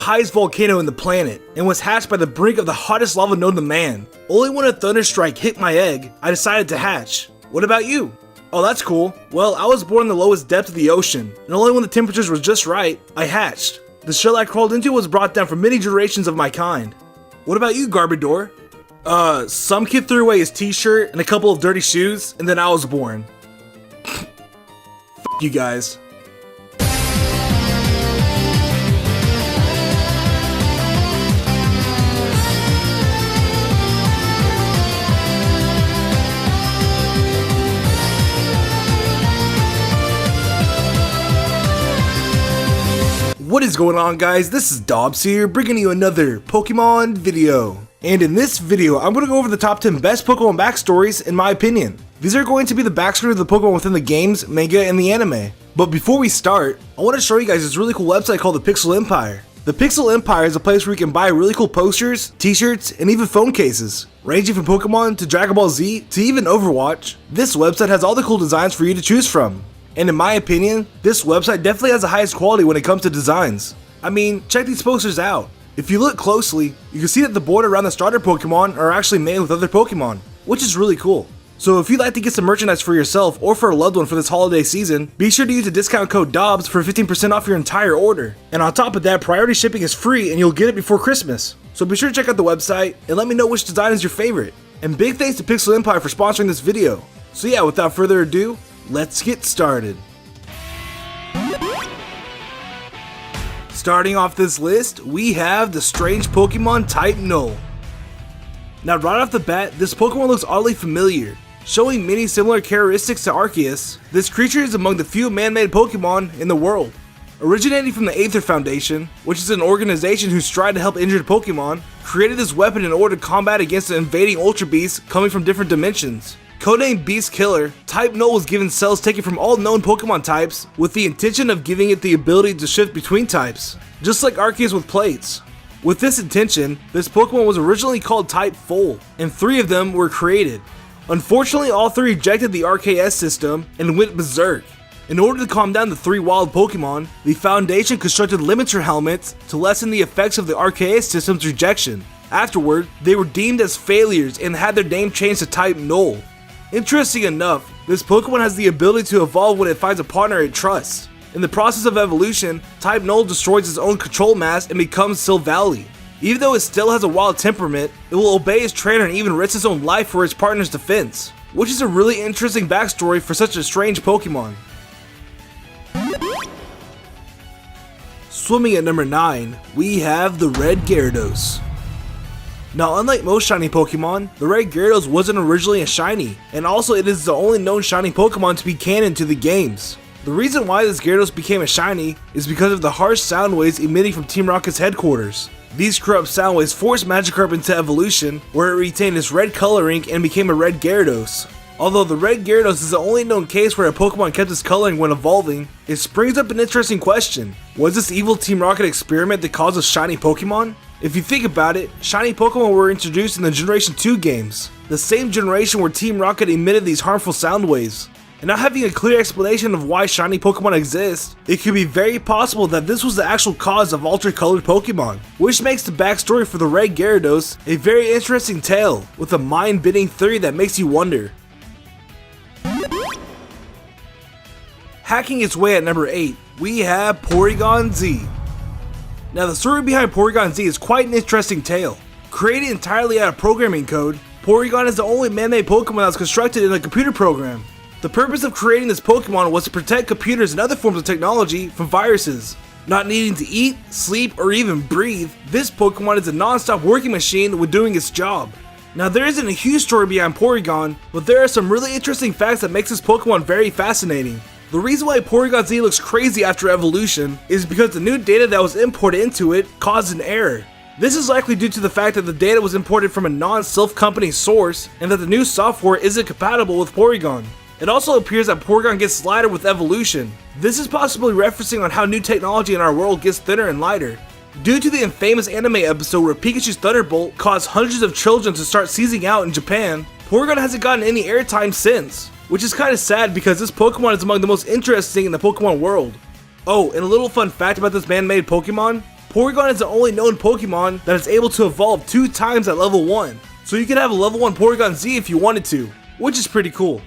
highest volcano in the planet, and was hatched by the brink of the hottest lava known to man. Only when a thunderstrike hit my egg, I decided to hatch. What about you? Oh, that's cool. Well, I was born in the lowest depth of the ocean, and only when the temperatures were just right, I hatched. The shell I crawled into was brought down from many generations of my kind. What about you, Garbador? Some kid threw away his t-shirt and a couple of dirty shoes, and then I was born. F you guys. What is going on, guys? This is Dobbs here, bringing you another Pokemon video. And in this video, I'm going to go over the top 10 best Pokemon backstories in my opinion. These are going to be the backstory of the Pokemon within the games, manga, and the anime. But before we start, I want to show you guys this really cool website called the Pixel Empire. The Pixel Empire is a place where you can buy really cool posters, t-shirts, and even phone cases. Ranging from Pokemon to Dragon Ball Z to even Overwatch, this website has all the cool designs for you to choose from. And in my opinion, this website definitely has the highest quality when it comes to designs. I mean, check these posters out. If you look closely, you can see that the border around the starter Pokemon are actually made with other Pokemon, which is really cool. So if you'd like to get some merchandise for yourself or for a loved one for this holiday season, be sure to use the discount code DOBBS for 15% off your entire order. And on top of that, priority shipping is free and you'll get it before Christmas. So be sure to check out the website and let me know which design is your favorite. And big thanks to Pixel Empire for sponsoring this video. So yeah, without further ado, let's get started. Starting off this list, we have the strange Pokemon type Null. Now right off the bat, this Pokemon looks oddly familiar. Showing many similar characteristics to Arceus, this creature is among the few man-made Pokemon in the world. Originating from the Aether Foundation, which is an organization who strive to help injured Pokemon, created this weapon in order to combat against the invading Ultra Beasts coming from different dimensions. Codenamed Beast Killer, Type Null was given cells taken from all known Pokemon types with the intention of giving it the ability to shift between types, just like Arceus with plates. With this intention, this Pokemon was originally called Type Full, and 3 of them were created. Unfortunately, all 3 rejected the RKS system and went berserk. In order to calm down the 3 wild Pokemon, the Foundation constructed limiter helmets to lessen the effects of the RKS system's rejection. Afterward, they were deemed as failures and had their name changed to Type Null. Interesting enough, this Pokemon has the ability to evolve when it finds a partner it trusts. In the process of evolution, Type Null destroys its own control mass and becomes Silvally. Even though it still has a wild temperament, it will obey its trainer and even risk its own life for its partner's defense, which is a really interesting backstory for such a strange Pokemon. Swimming at number 9, we have the Red Gyarados. Now, unlike most shiny Pokemon, the Red Gyarados wasn't originally a shiny, and also it is the only known shiny Pokemon to be canon to the games. The reason why this Gyarados became a shiny is because of the harsh sound waves emitting from Team Rocket's headquarters. These corrupt sound waves forced Magikarp into evolution, where it retained its red coloring and became a Red Gyarados. Although the Red Gyarados is the only known case where a Pokemon kept its coloring when evolving, it springs up an interesting question. Was this evil Team Rocket experiment the cause of shiny Pokemon? If you think about it, shiny Pokemon were introduced in the Generation 2 games, the same generation where Team Rocket emitted these harmful sound waves. And not having a clear explanation of why shiny Pokemon exist, it could be very possible that this was the actual cause of altered colored Pokemon, which makes the backstory for the Red Gyarados a very interesting tale, with a mind-bending theory that makes you wonder. Hacking its way at number 8, we have Porygon Z. Now the story behind Porygon Z is quite an interesting tale. Created entirely out of programming code, Porygon is the only man-made Pokemon that was constructed in a computer program. The purpose of creating this Pokemon was to protect computers and other forms of technology from viruses. Not needing to eat, sleep, or even breathe, this Pokemon is a non-stop working machine with doing its job. Now there isn't a huge story behind Porygon, but there are some really interesting facts that makes this Pokemon very fascinating. The reason why Porygon Z looks crazy after evolution is because the new data that was imported into it caused an error. This is likely due to the fact that the data was imported from a non-Silph company source and that the new software isn't compatible with Porygon. It also appears that Porygon gets lighter with evolution. This is possibly referencing on how new technology in our world gets thinner and lighter. Due to the infamous anime episode where Pikachu's Thunderbolt caused hundreds of children to start seizing out in Japan, Porygon hasn't gotten any airtime since, which is kinda sad because this Pokemon is among the most interesting in the Pokemon world. Oh, and a little fun fact about this man-made Pokemon, Porygon is the only known Pokemon that is able to evolve 2 times at level 1, so you could have a level 1 Porygon Z if you wanted to, which is pretty cool.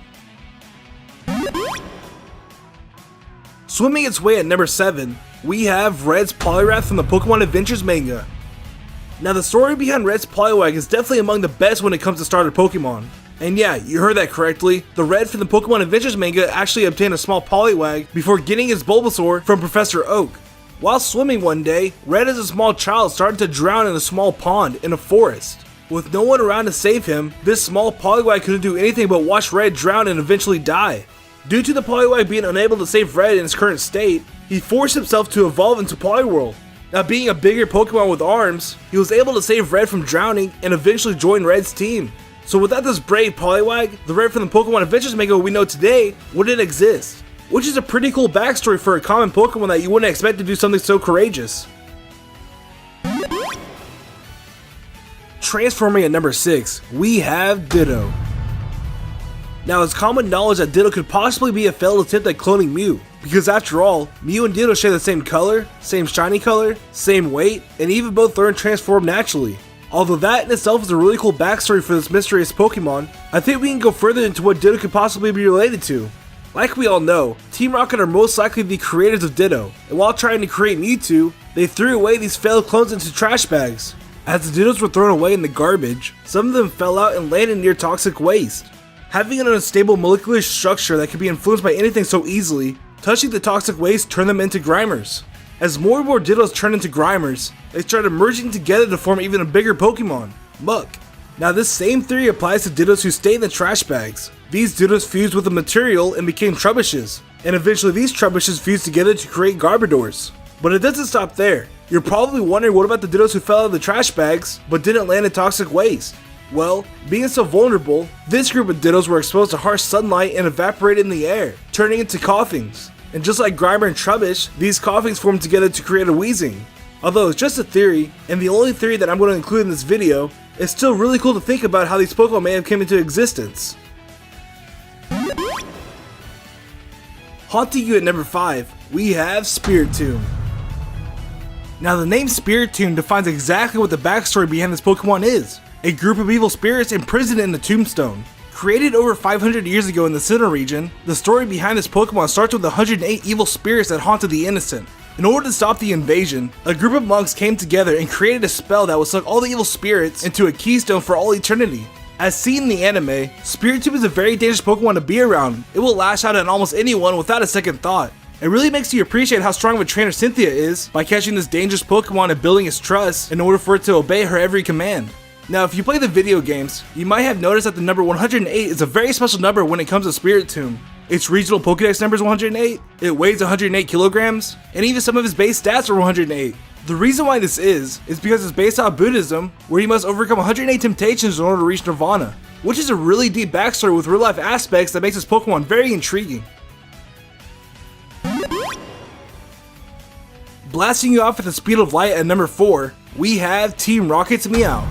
Swimming its way at number 7, we have Red's Poliwrath from the Pokemon Adventures manga. Now the story behind Red's Poliwag is definitely among the best when it comes to starter Pokemon. And yeah, you heard that correctly, the Red from the Pokemon Adventures manga actually obtained a small Poliwag before getting his Bulbasaur from Professor Oak. While swimming one day, Red as a small child started to drown in a small pond in a forest. With no one around to save him, this small Poliwag couldn't do anything but watch Red drown and eventually die. Due to the Poliwag being unable to save Red in its current state, he forced himself to evolve into Poliwhirl. Now being a bigger Pokemon with arms, he was able to save Red from drowning and eventually join Red's team. So without this brave Poliwag, the Red from the Pokemon Adventures manga we know today wouldn't exist. Which is a pretty cool backstory for a common Pokemon that you wouldn't expect to do something so courageous. Transforming at number 6, we have Ditto. Now it's common knowledge that Ditto could possibly be a failed attempt at cloning Mew, because after all, Mew and Ditto share the same color, same shiny color, same weight, and even both learn transform naturally. Although that in itself is a really cool backstory for this mysterious Pokemon, I think we can go further into what Ditto could possibly be related to. Like we all know, Team Rocket are most likely the creators of Ditto, and while trying to create Mewtwo, they threw away these failed clones into trash bags. As the Dittos were thrown away in the garbage, some of them fell out and landed near toxic waste. Having an unstable molecular structure that can be influenced by anything so easily, touching the toxic waste turned them into Grimers. As more and more Dittos turned into Grimers, they started merging together to form even a bigger Pokemon, Muck. Now this same theory applies to Dittos who stayed in the trash bags. These Dittos fused with the material and became Trubbishes, and eventually these Trubbishes fused together to create Garbodors. But it doesn't stop there. You're probably wondering what about the Dittos who fell out of the trash bags, but didn't land in toxic waste? Well, being so vulnerable, this group of Dittos were exposed to harsh sunlight and evaporated in the air, turning into Koffings. And just like Grimer and Trubbish, these Koffings formed together to create a Weezing. Although it's just a theory, and the only theory that I'm going to include in this video, it's still really cool to think about how these Pokemon may have come into existence. Haunting you at number 5, we have Spiritomb. Now the name Spiritomb defines exactly what the backstory behind this Pokemon is. A group of evil spirits imprisoned in the tombstone. Created over 500 years ago in the Sinnoh region, the story behind this Pokemon starts with 108 evil spirits that haunted the innocent. In order to stop the invasion, a group of monks came together and created a spell that would suck all the evil spirits into a keystone for all eternity. As seen in the anime, Spiritomb is a very dangerous Pokemon to be around. It will lash out at almost anyone without a second thought. It really makes you appreciate how strong of a trainer Cynthia is by catching this dangerous Pokemon and building its trust in order for it to obey her every command. Now if you play the video games, you might have noticed that the number 108 is a very special number when it comes to Spiritomb. Its regional Pokedex number is 108, it weighs 108 kilograms, and even some of its base stats are 108. The reason why this is because it's based on Buddhism, where you must overcome 108 temptations in order to reach Nirvana, which is a really deep backstory with real life aspects that makes this Pokemon very intriguing. Blasting you off at the speed of light at number 4, we have Team Rocket's Meowth.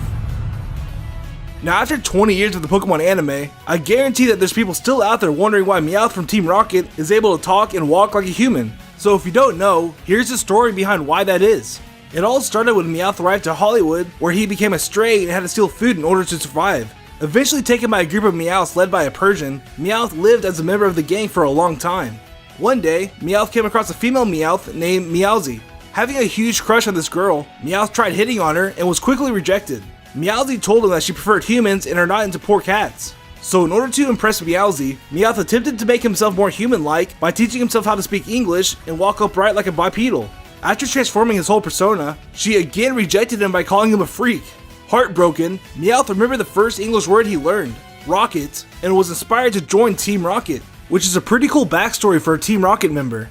Now after 20 years of the Pokemon anime, I guarantee that there's people still out there wondering why Meowth from Team Rocket is able to talk and walk like a human. So if you don't know, here's the story behind why that is. It all started when Meowth arrived to Hollywood, where he became a stray and had to steal food in order to survive. Eventually taken by a group of Meowths led by a Persian, Meowth lived as a member of the gang for a long time. One day, Meowth came across a female Meowth named Meowsy. Having a huge crush on this girl, Meowth tried hitting on her and was quickly rejected. Meowsy told him that she preferred humans and are not into poor cats. So in order to impress Meowsy, Meowth attempted to make himself more human-like by teaching himself how to speak English and walk upright like a bipedal. After transforming his whole persona, she again rejected him by calling him a freak. Heartbroken, Meowth remembered the first English word he learned, Rocket, and was inspired to join Team Rocket, which is a pretty cool backstory for a Team Rocket member.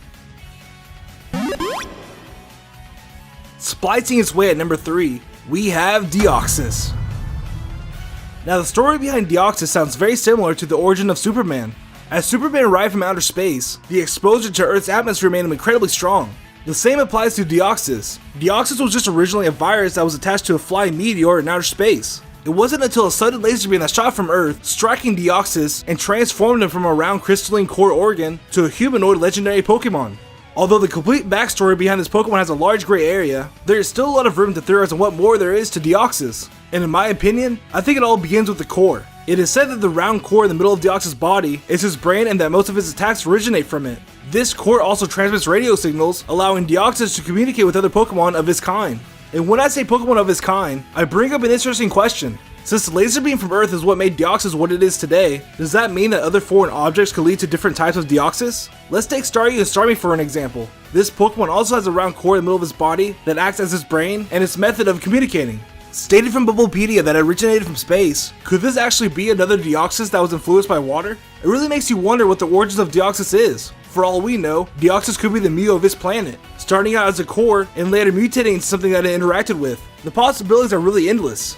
Splicing its way at number 3, we have Deoxys. Now the story behind Deoxys sounds very similar to the origin of Superman. As Superman arrived from outer space, the exposure to Earth's atmosphere made him incredibly strong. The same applies to Deoxys. Deoxys was just originally a virus that was attached to a flying meteor in outer space. It wasn't until a sudden laser beam that shot from Earth, striking Deoxys and transformed him from a round crystalline core organ to a humanoid legendary Pokemon. Although the complete backstory behind this Pokemon has a large gray area, there is still a lot of room to theorize on what more there is to Deoxys. And in my opinion, I think it all begins with the core. It is said that the round core in the middle of Deoxys' body is his brain and that most of his attacks originate from it. This core also transmits radio signals, allowing Deoxys to communicate with other Pokemon of his kind. And when I say Pokemon of his kind, I bring up an interesting question. Since the laser beam from Earth is what made Deoxys what it is today, does that mean that other foreign objects could lead to different types of Deoxys? Let's take Staryu and Starmie for an example. This Pokemon also has a round core in the middle of his body that acts as his brain and its method of communicating. Stated from Bubblepedia that it originated from space, could this actually be another Deoxys that was influenced by water? It really makes you wonder what the origins of Deoxys is. For all we know, Deoxys could be the Mew of this planet, starting out as a core and later mutating into something that it interacted with. The possibilities are really endless.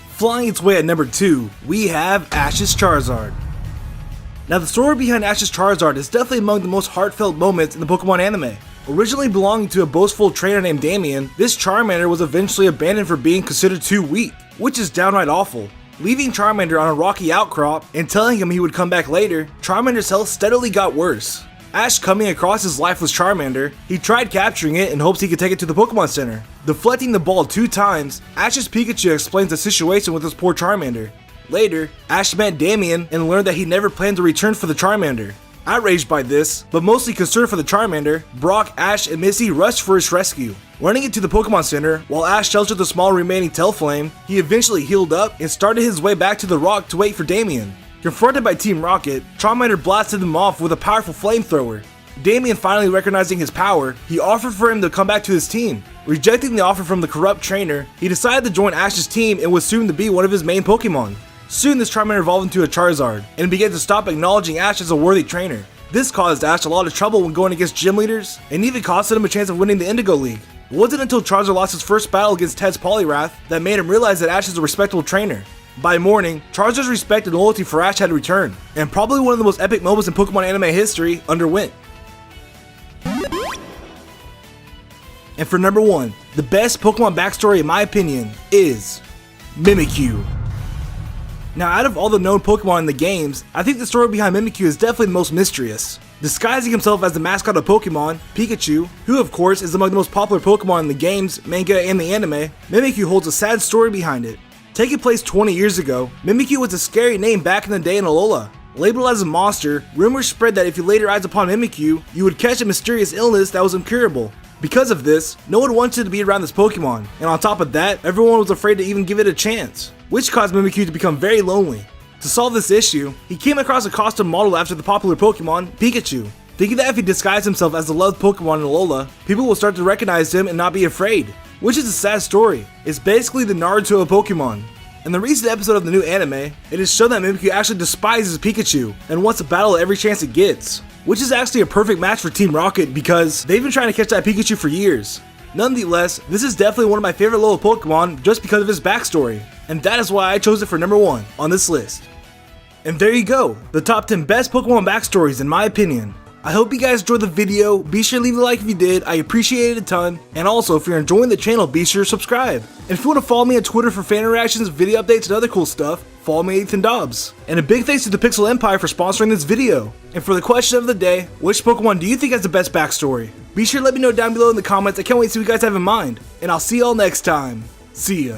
Flying its way at number 2, we have Ash's Charizard. Now the story behind Ash's Charizard is definitely among the most heartfelt moments in the Pokemon anime. Originally belonging to a boastful trainer named Damien, this Charmander was eventually abandoned for being considered too weak, which is downright awful. Leaving Charmander on a rocky outcrop and telling him he would come back later, Charmander's health steadily got worse. Ash coming across his lifeless Charmander, he tried capturing it in hopes he could take it to the Pokemon Center. Deflecting the ball 2 times, Ash's Pikachu explains the situation with his poor Charmander. Later, Ash met Damien and learned that he never planned to return for the Charmander. Outraged by this, but mostly concerned for the Charmander, Brock, Ash, and Misty rushed for his rescue. Running into the Pokemon Center, while Ash sheltered the small remaining Talflame, he eventually healed up and started his way back to the rock to wait for Damien. Confronted by Team Rocket, Charmander blasted him off with a powerful flamethrower. Damien finally recognizing his power, he offered for him to come back to his team. Rejecting the offer from the corrupt trainer, he decided to join Ash's team and was soon to be one of his main Pokemon. Soon this Charmander evolved into a Charizard, and began to stop acknowledging Ash as a worthy trainer. This caused Ash a lot of trouble when going against gym leaders, and even costed him a chance of winning the Indigo League. It wasn't until Charizard lost his first battle against Ted's Poliwrath that made him realize that Ash is a respectable trainer. By morning, Charizard's respect and loyalty for Ash had returned, and probably one of the most epic moments in Pokemon anime history underwent. And for number 1, the best Pokemon backstory in my opinion is Mimikyu. Now out of all the known Pokemon in the games, I think the story behind Mimikyu is definitely the most mysterious. Disguising himself as the mascot of Pokemon, Pikachu, who of course is among the most popular Pokemon in the games, manga, and the anime, Mimikyu holds a sad story behind it. Taking place 20 years ago, Mimikyu was a scary name back in the day in Alola. Labeled as a monster, rumors spread that if you laid your eyes upon Mimikyu, you would catch a mysterious illness that was incurable. Because of this, no one wanted to be around this Pokemon, and on top of that, everyone was afraid to even give it a chance, which caused Mimikyu to become very lonely. To solve this issue, he came across a custom model after the popular Pokemon, Pikachu, thinking that if he disguised himself as the loved Pokemon in Alola, people will start to recognize him and not be afraid. Which is a sad story. It's basically the Naruto of Pokemon. In the recent episode of the new anime, it is shown that Mimikyu actually despises Pikachu and wants to battle every chance it gets, which is actually a perfect match for Team Rocket because they've been trying to catch that Pikachu for years. Nonetheless, this is definitely one of my favorite little Pokemon just because of his backstory, and that is why I chose it for number 1 on this list. And there you go, the top 10 best Pokemon backstories in my opinion. I hope you guys enjoyed the video. Be sure to leave a like if you did, I appreciate it a ton. And also, if you're enjoying the channel, be sure to subscribe. And if you want to follow me on Twitter for fan interactions, video updates, and other cool stuff, follow me at Ethan Dobbs. And a big thanks to the Pixel Empire for sponsoring this video. And for the question of the day, which Pokemon do you think has the best backstory? Be sure to let me know down below in the comments. I can't wait to see what you guys have in mind. And I'll see y'all next time. See ya.